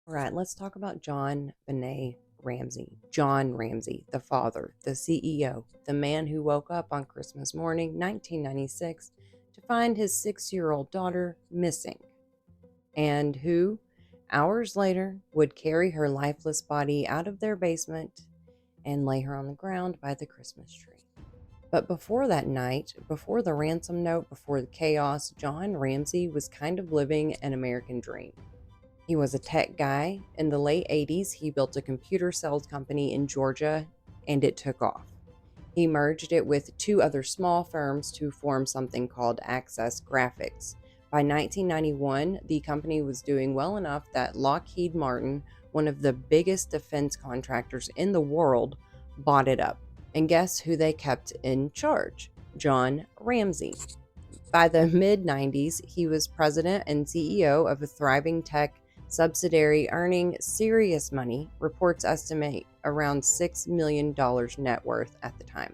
All right, let's talk about John Benet Ramsey. John Ramsey, the father, the CEO, the man who woke up on Christmas morning, 1996, to find his 6-year-old daughter missing, and who, hours later, would carry her lifeless body out of their basement and lay her on the ground by the Christmas tree. But before that night, before the ransom note, before the chaos, John Ramsey was kind of living an American dream. He was a tech guy. In the late 80s, he built a computer sales company in Georgia, and it took off. He merged it with two other small firms to form something called Access Graphics. By 1991, the company was doing well enough that Lockheed Martin, one of the biggest defense contractors in the world, bought it up. And guess who they kept in charge? John Ramsey. By the mid 90s, he was president and CEO of a thriving tech subsidiary earning serious money. Reports estimate around $6 million net worth at the time.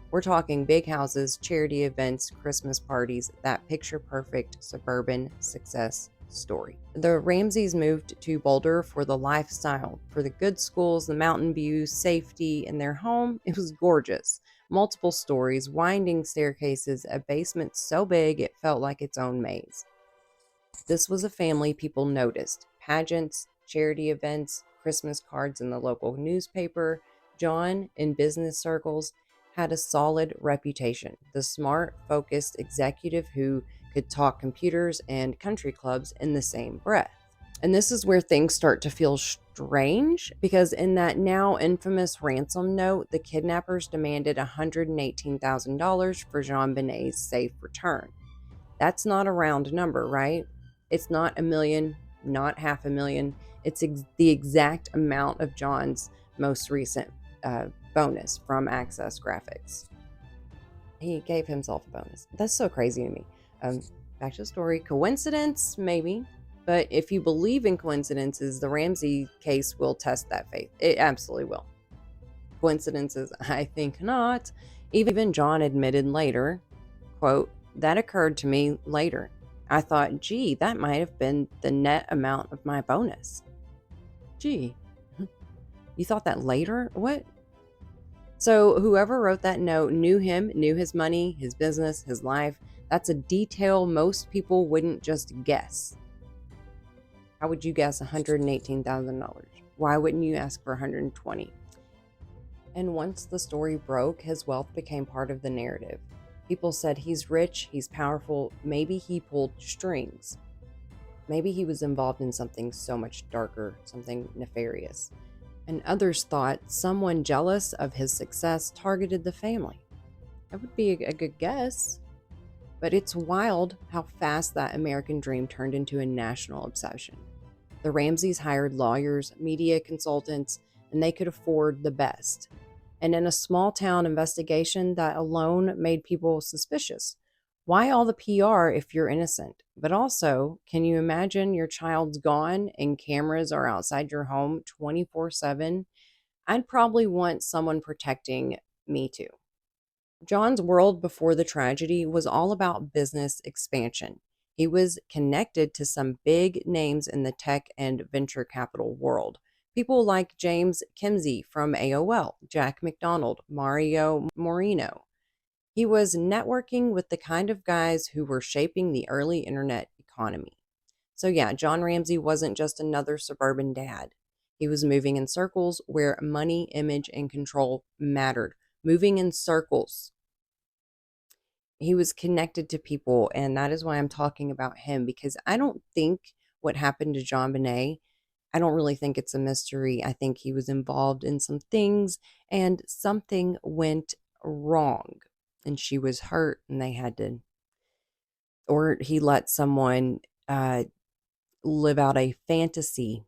We're talking big houses, charity events, Christmas parties, that picture perfect suburban success story. The Ramseys moved to Boulder for the lifestyle, for the good schools, the mountain views, safety, and their home. It was gorgeous. Multiple stories, winding staircases, a basement so big it felt like its own maze. This was a family people noticed. Pageants, charity events, Christmas cards in the local newspaper. John, in business circles, had a solid reputation. The smart, focused executive who could talk computers and country clubs in the same breath. And this is where things start to feel strange because in that now infamous ransom note, the kidnappers demanded $118,000 for Jean Benet's safe return. That's not a round number, right? It's not a million, not $500,000. It's the exact amount of John's most recent bonus from Access Graphics. He gave himself a bonus. That's so crazy to me. Back to the story. Coincidence? Maybe. But if you believe in coincidences, the Ramsey case will test that faith. It absolutely will. Coincidences? I think not. Even John admitted later, quote, "That occurred to me later. I thought, gee, that might have been the net amount of my bonus." Gee, you thought that later? What? So whoever wrote that note knew him, knew his money, his business, his life. That's a detail most people wouldn't just guess. How would you guess $118,000? Why wouldn't you ask for 120? And once the story broke, his wealth became part of the narrative. People said he's rich, he's powerful, maybe he pulled strings. Maybe he was involved in something so much darker, something nefarious. And others thought someone jealous of his success targeted the family. That would be a good guess. But it's wild how fast that American dream turned into a national obsession. The Ramseys hired lawyers, media consultants, and they could afford the best. And in a small town investigation, that alone made people suspicious. Why all the PR if you're innocent? But also, can you imagine your child's gone and cameras are outside your home 24/7? I'd probably want someone protecting me too. John's world before the tragedy was all about business expansion. He was connected to some big names in the tech and venture capital world. People like James Kimsey from AOL, Jack McDonald, Mario Moreno. He was networking with the kind of guys who were shaping the early internet economy. So yeah, John Ramsey wasn't just another suburban dad. He was moving in circles where money, image, and control mattered. Moving in circles. He was connected to people, and that is why I'm talking about him, because I don't think what happened to John Bonet, I don't really think it's a mystery. I think he was involved in some things and something went wrong and she was hurt and they had to, or he let someone live out a fantasy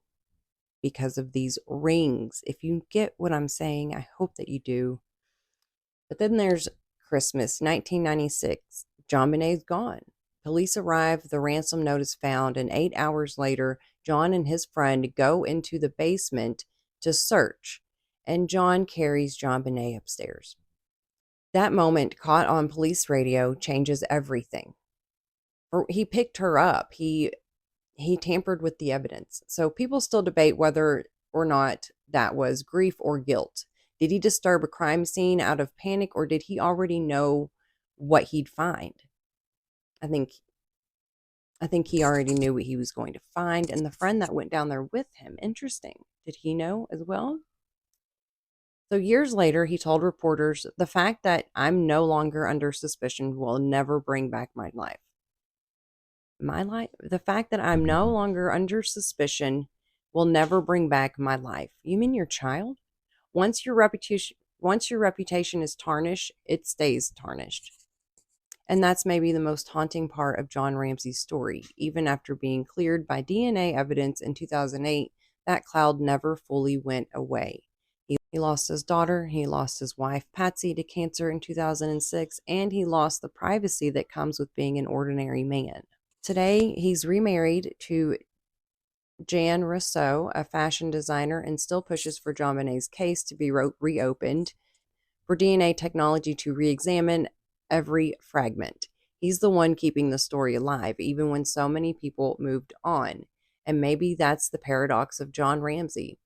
because of these rings. If you get what I'm saying, I hope that you do. But then there's Christmas, 1996. John Bonet's gone. Police arrive, the ransom note is found, and 8 hours later, John and his friend go into the basement to search, and John carries John Bonet upstairs. That moment, caught on police radio, changes everything. He picked her up. He he tampered with the evidence. So people still debate whether or not that was grief or guilt. Did he disturb a crime scene out of panic, or did he already know what he'd find? I think he already knew what he was going to find. And the friend that went down there with him, interesting. Did he know as well? So years later, he told reporters, "The fact that I'm no longer under suspicion will never bring back my life." My life? The fact that I'm no longer under suspicion will never bring back my life. You mean your child? Once your reputation is tarnished, it stays tarnished. And that's maybe the most haunting part of John Ramsey's story. Even after being cleared by DNA evidence in 2008, that cloud never fully went away. He lost his daughter, he lost his wife, Patsy, to cancer in 2006, and he lost the privacy that comes with being an ordinary man. Today, he's remarried to Jan Rousseau, a fashion designer, and still pushes for John Bonet's case to be reopened, for DNA technology to re-examine every fragment. He's the one keeping the story alive, even when so many people moved on. And maybe that's the paradox of John Ramsey.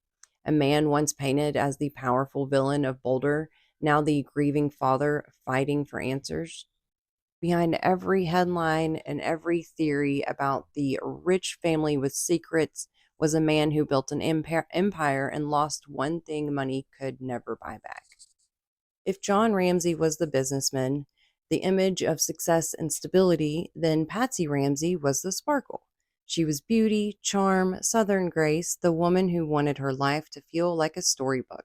A man once painted as the powerful villain of Boulder, now the grieving father fighting for answers. Behind every headline and every theory about the rich family with secrets was a man who built an empire and lost one thing money could never buy back. If John Ramsey was the businessman, the image of success and stability, then Patsy Ramsey was the sparkle. She was beauty, charm, southern grace, the woman who wanted her life to feel like a storybook.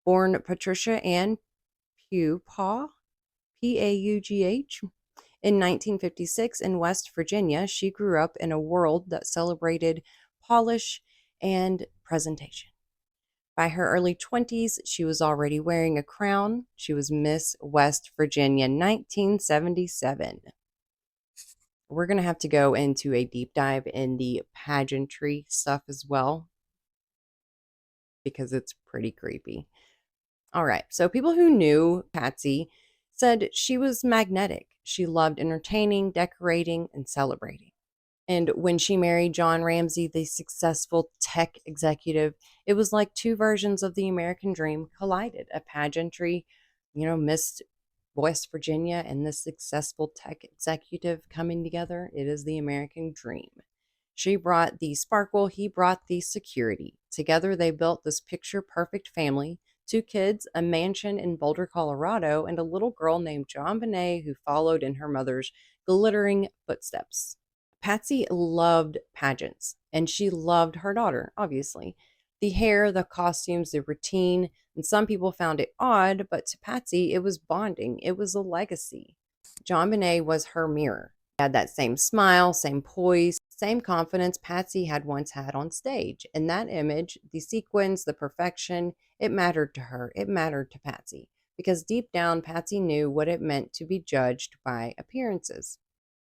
Born Patricia Ann Paugh, P-A-U-G-H, in 1956 in West Virginia, she grew up in a world that celebrated polish and presentation. By her early 20s, she was already wearing a crown. She was Miss West Virginia 1977. We're going to have to go into a deep dive in the pageantry stuff as well, because it's pretty creepy. All right, so people who knew Patsy said she was magnetic. She loved entertaining, decorating, and celebrating. And when she married John Ramsey, the successful tech executive, it was like two versions of the American dream collided. A pageantry, Miss West Virginia and this successful tech executive coming together. It is the American dream. She brought the sparkle, he brought the security. Together they built this picture-perfect family. 2 kids, a mansion in Boulder, Colorado, and a little girl named John Bonet who followed in her mother's glittering footsteps. Patsy loved pageants, and she loved her daughter, obviously. The hair, the costumes, the routine, and some people found it odd, but to Patsy, it was bonding. It was a legacy. John Bonet was her mirror. He had that same smile, same poise, same confidence Patsy had once had on stage. And that image, the sequins, the perfection, it mattered to her. It mattered to Patsy. Because deep down, Patsy knew what it meant to be judged by appearances.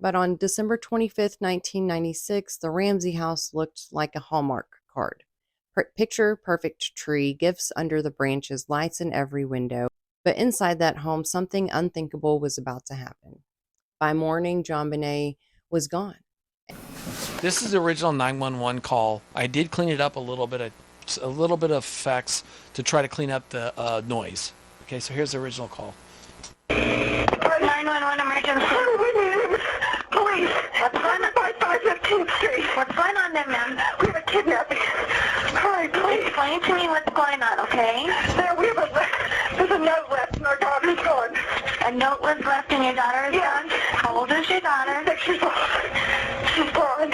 But on December 25th, 1996, the Ramsey house looked like a Hallmark card. Picture-perfect tree, gifts under the branches, lights in every window. But inside that home, something unthinkable was about to happen. By morning, John Bonet was gone. This is the original 911 call. I did clean it up a little bit of effects to try to clean up the noise. Okay, so here's the original call. 911 emergency. Police. What's going on? 515th Street. What's going on there, ma'am? We have a kidnapping. Hurry, please. Explain to me what's going on, okay? There's a note left and our daughter's gone. A note was left and your daughter is gone? How old is your daughter? 6 years old. She's gone.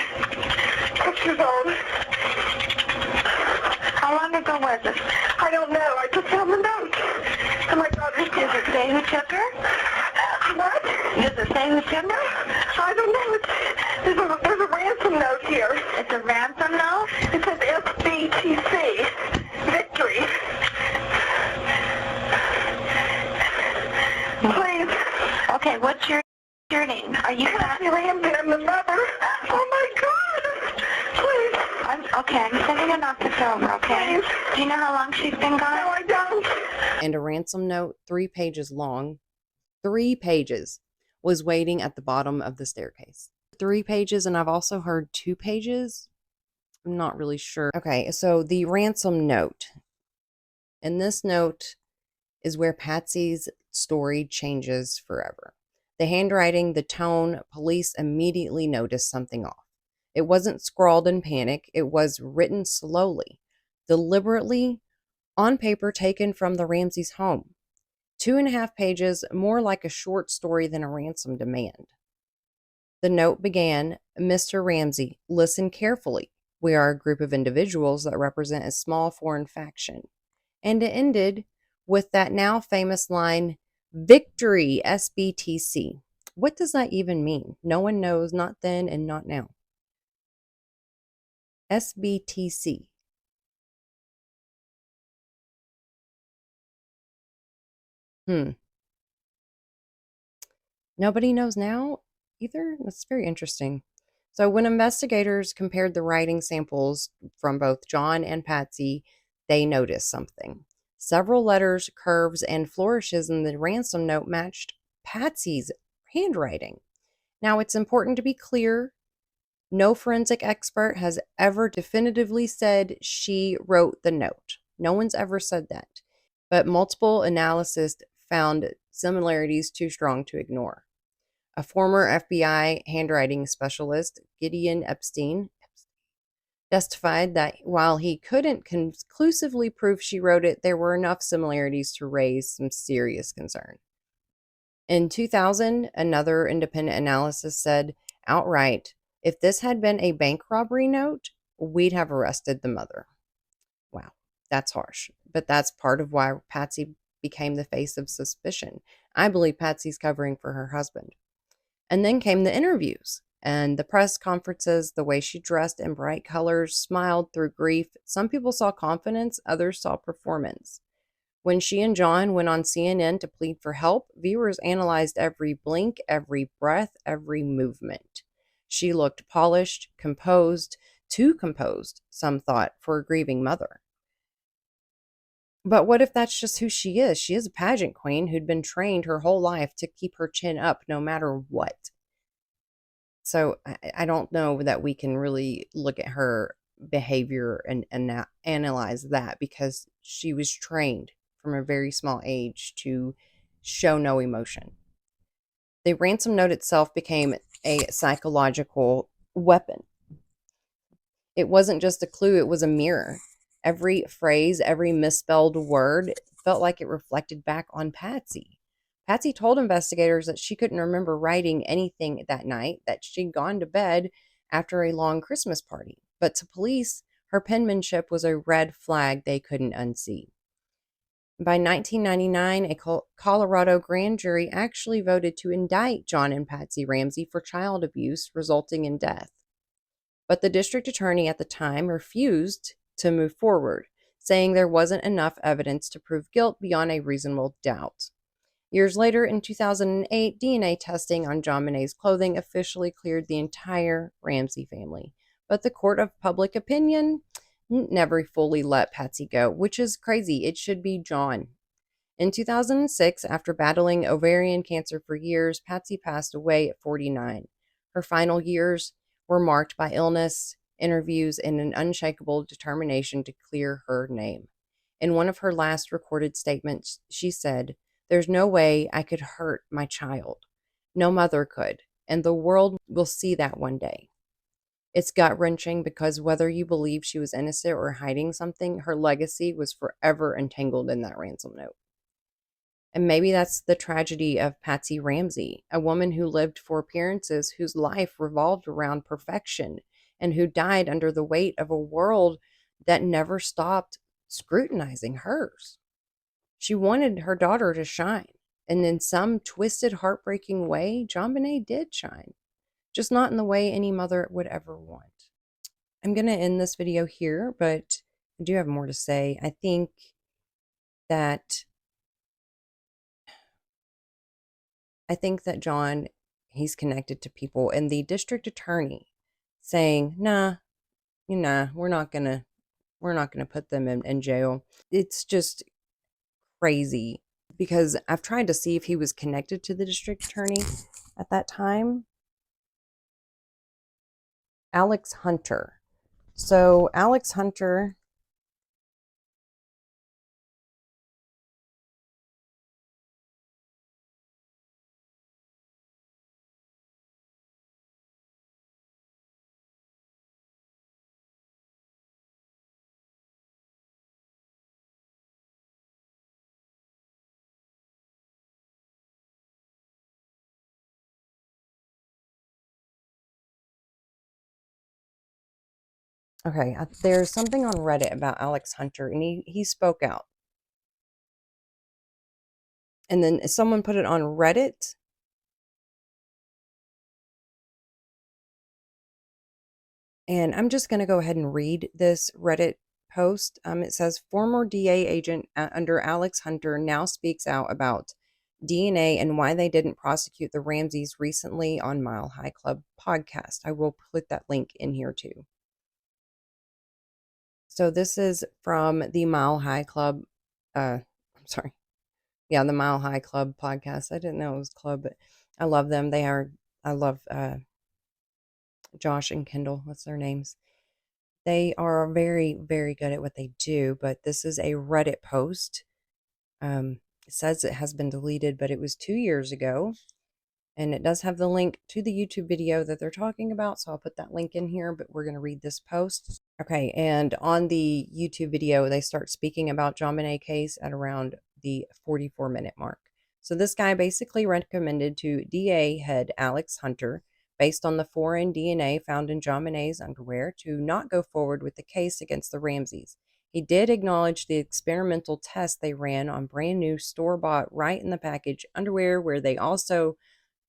6 years old. How long ago was it? I don't know. I just found the note. And my daughter's gone. Does it say who took her? What? Does it say who took her? I don't know. There's a ransom note here. It's a ransom note? It says SBTC. Victory. Please. Okay, what's your name? Are you Patsy Ramsey? I'm the mother. Oh my God. Please. I'm sending an officer over, okay? Please. Do you know how long she's been gone? No, I don't. And a ransom note, 3 pages long, 3 pages, was waiting at the bottom of the staircase. 3 pages, and I've also heard 2 pages. I'm not really sure. Okay, so the ransom note. And this note is where Patsy's story changes forever. The handwriting, the tone, police immediately noticed something off. It wasn't scrawled in panic, it was written slowly, deliberately, on paper taken from the Ramseys' home. 2.5 pages, more like a short story than a ransom demand. The note began, Mr. Ramsey, listen carefully. We are a group of individuals that represent a small foreign faction. And it ended with that now famous line, Victory, SBTC. What does that even mean? No one knows, not then and not now. SBTC. Nobody knows now either? That's very interesting. So, when investigators compared the writing samples from both John and Patsy, they noticed something. Several letters, curves, and flourishes in the ransom note matched Patsy's handwriting. Now, it's important to be clear, no forensic expert has ever definitively said she wrote the note. No one's ever said that. But multiple analysts found similarities too strong to ignore. A former FBI handwriting specialist, Gideon Epstein, testified that while he couldn't conclusively prove she wrote it, there were enough similarities to raise some serious concern. In 2000, another independent analysis said outright, if this had been a bank robbery note, we'd have arrested the mother. Wow, that's harsh. But that's part of why Patsy became the face of suspicion. I believe Patsy's covering for her husband. And then came the interviews and the press conferences, the way she dressed in bright colors, smiled through grief. Some people saw confidence, others saw performance. When she and John went on CNN to plead for help, viewers analyzed every blink, every breath, every movement. She looked polished, composed, too composed, some thought, for a grieving mother. But what if that's just who she is? She is a pageant queen who'd been trained her whole life to keep her chin up no matter what. So I don't know that we can really look at her behavior and analyze that, because she was trained from a very small age to show no emotion. The ransom note itself became a psychological weapon. It wasn't just a clue, it was a mirror. Every phrase, every misspelled word felt like it reflected back on Patsy. Patsy told investigators that she couldn't remember writing anything that night, that she'd gone to bed after a long Christmas party. But to police, her penmanship was a red flag they couldn't unsee. By 1999, a Colorado grand jury actually voted to indict John and Patsy Ramsey for child abuse, resulting in death. But the district attorney at the time refused to move forward, saying there wasn't enough evidence to prove guilt beyond a reasonable doubt. Years later, in 2008, DNA testing on John Bonet's clothing officially cleared the entire Ramsey family. But the court of public opinion never fully let Patsy go, which is crazy. It should be John. In 2006, after battling ovarian cancer for years, Patsy passed away at 49. Her final years were marked by illness, interviews, and an unshakable determination to clear her name. In one of her last recorded statements, she said, "There's no way I could hurt my child. No mother could, and the world will see that one day." It's gut-wrenching because whether you believe she was innocent or hiding something, her legacy was forever entangled in that ransom note. And maybe that's the tragedy of Patsy Ramsey, a woman who lived for appearances, whose life revolved around perfection, and who died under the weight of a world that never stopped scrutinizing hers. She wanted her daughter to shine, and in some twisted, heartbreaking way, John Bonet did shine, just not in the way any mother would ever want. I'm going to end this video here, but I do have more to say. I think that John, he's connected to people, and the district attorney saying, nah, we're not gonna put them in jail. It's just crazy, because I've tried to see if he was connected to the district attorney at that time, Alex Hunter. So Alex Hunter, okay, there's something on Reddit about Alex Hunter, and he spoke out. And then someone put it on Reddit. And I'm just going to go ahead and read this Reddit post. It says, former DA agent under Alex Hunter now speaks out about DNA and why they didn't prosecute the Ramseys recently on Mile High Club podcast. I will put that link in here too. So this is from the Mile High Club. I'm sorry. Yeah, the Mile High Club podcast. I didn't know it was club, but I love them. I love Josh and Kendall. What's their names? They are very, very good at what they do, but this is a Reddit post. It says it has been deleted, but it was 2 years ago. And it does have the link to the YouTube video that they're talking about, so I'll put that link in here, but we're going to read this post. Okay, and on the YouTube video, they start speaking about JonBenét case at around the 44-minute mark. So this guy basically recommended to DA head Alex Hunter, based on the foreign DNA found in JonBenét's underwear, to not go forward with the case against the Ramseys. He did acknowledge the experimental test they ran on brand new store-bought right in the package underwear, where they also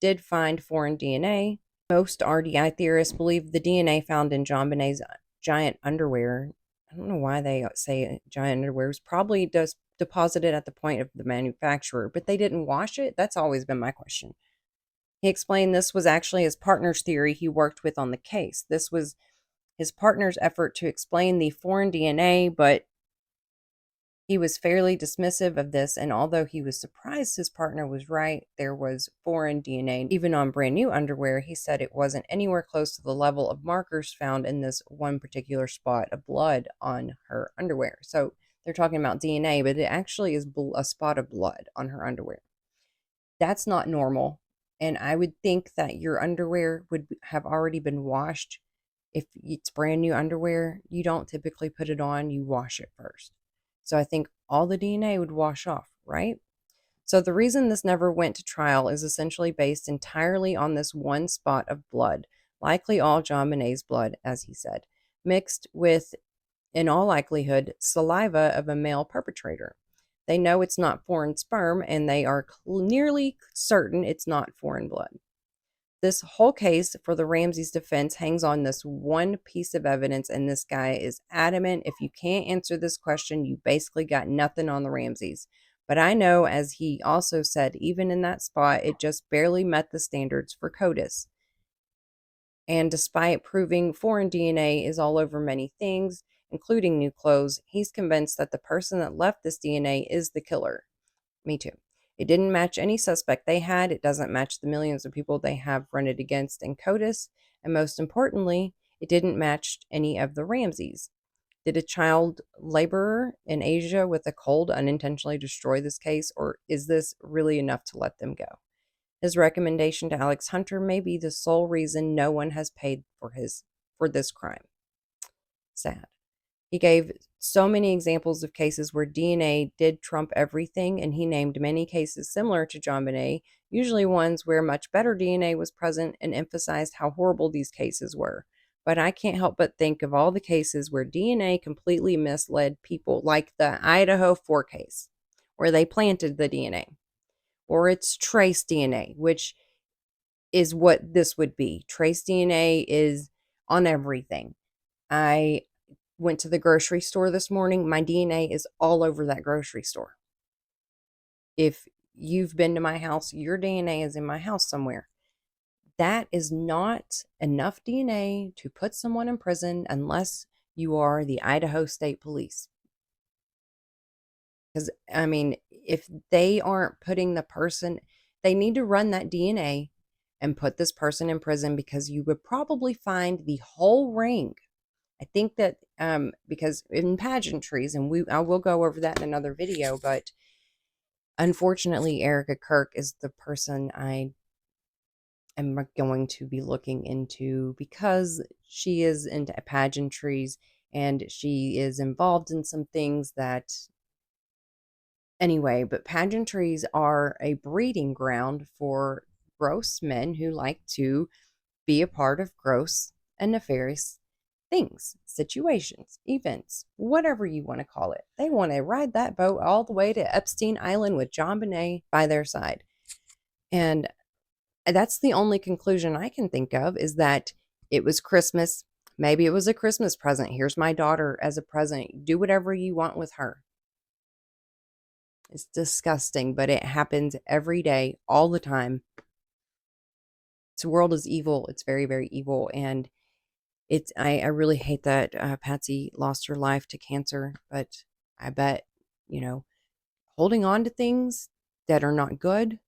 did find foreign DNA. Most RDI theorists believe the DNA found in JonBenét's giant underwear, I don't know why they say giant underwear, was probably deposited at the point of the manufacturer, but they didn't wash it? That's always been my question. He explained this was actually his partner's theory he worked with on the case. This was his partner's effort to explain the foreign DNA, but he was fairly dismissive of this, and although he was surprised his partner was right, there was foreign DNA even on brand new underwear. He said it wasn't anywhere close to the level of markers found in this one particular spot of blood on her underwear. So they're talking about DNA, but it actually is a spot of blood on her underwear. That's not normal, and I would think that your underwear would have already been washed. If it's brand new underwear, you don't typically put it on, you wash it first. So I think all the DNA would wash off, right? So the reason this never went to trial is essentially based entirely on this one spot of blood, likely all JonBenét's blood, as he said, mixed with, in all likelihood, saliva of a male perpetrator. They know it's not foreign sperm, and they are nearly certain it's not foreign blood. This whole case for the Ramseys' defense hangs on this one piece of evidence, and this guy is adamant. If you can't answer this question, you basically got nothing on the Ramseys. But I know, as he also said, even in that spot, it just barely met the standards for CODIS. And despite proving foreign DNA is all over many things, including new clothes, he's convinced that the person that left this DNA is the killer. Me too. It didn't match any suspect they had. It doesn't match the millions of people they have run it against in CODIS. And most importantly, it didn't match any of the Ramseys. Did a child laborer in Asia with a cold unintentionally destroy this case, or is this really enough to let them go? His recommendation to Alex Hunter may be the sole reason no one has paid for this crime. Sad. He gave so many examples of cases where DNA did trump everything, and he named many cases similar to JonBenét, usually ones where much better DNA was present, and emphasized how horrible these cases were. But I can't help but think of all the cases where DNA completely misled people, like the Idaho 4 case, where they planted the DNA, or it's trace DNA, which is what this would be. Trace DNA is on everything. I went to the grocery store this morning. My DNA is all over that grocery store. If you've been to my house, your DNA is in my house somewhere. That is not enough DNA to put someone in prison unless you are the Idaho State Police. Because, if they aren't putting the person, they need to run that DNA and put this person in prison because you would probably find the whole ring. I think that because in pageantries, and I will go over that in another video, but unfortunately, Erica Kirk is the person I am going to be looking into because she is into pageantries and she is involved in some things that anyway, but pageantries are a breeding ground for gross men who like to be a part of gross and nefarious things, situations, events, whatever you want to call it. They want to ride that boat all the way to Epstein Island with John Bonet by their side. And that's the only conclusion I can think of, is that it was Christmas. Maybe it was a Christmas present. Here's my daughter as a present. Do whatever you want with her. It's disgusting, but it happens every day, all the time. This world is evil. It's very, very evil. And I really hate that Patsy lost her life to cancer, but I bet, holding on to things that are not good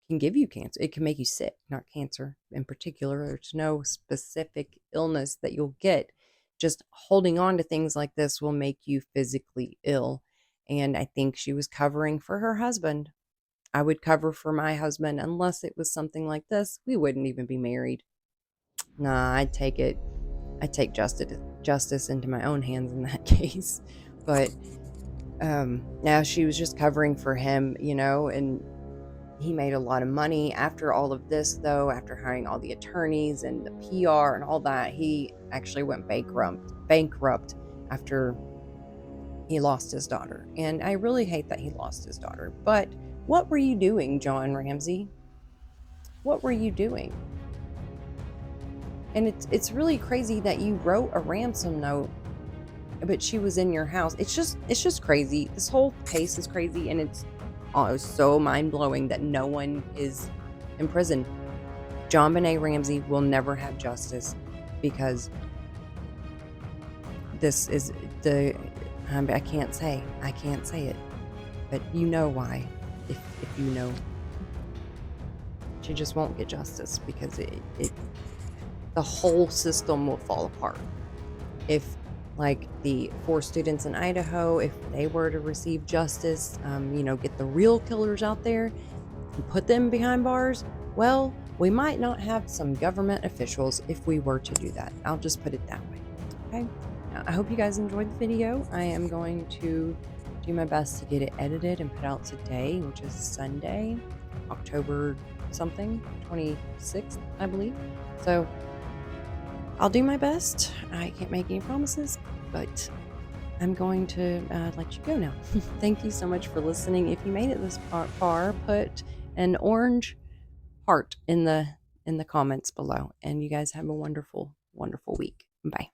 can give you cancer. It can make you sick, not cancer in particular. There's no specific illness that you'll get. Just holding on to things like this will make you physically ill. And I think she was covering for her husband. I would cover for my husband unless it was something like this. We wouldn't even be married. Nah, I'd take it. I'd take justice into my own hands in that case. But now she was just covering for him, and he made a lot of money. After all of this, though, after hiring all the attorneys and the PR and all that, he actually went bankrupt after he lost his daughter. And I really hate that he lost his daughter. But what were you doing, John Ramsey? What were you doing? And it's really crazy that you wrote a ransom note, but she was in your house. It's just crazy. This whole case is crazy, and it's so mind-blowing that no one is in prison. John Benet Ramsey will never have justice because this is I can't say it, but you know why. If you know, she just won't get justice because the whole system will fall apart. If, like the 4 students in Idaho, if they were to receive justice, get the real killers out there and put them behind bars, well, we might not have some government officials if we were to do that. I'll just put it that way. Okay. Now, I hope you guys enjoyed the video. I am going to do my best to get it edited and put out today, which is Sunday, October something, 26th, I believe. So I'll do my best. I can't make any promises, but I'm going to let you go now. Thank you so much for listening. If you made it this far, put an orange heart in the comments below. And you guys have a wonderful, wonderful week. Bye.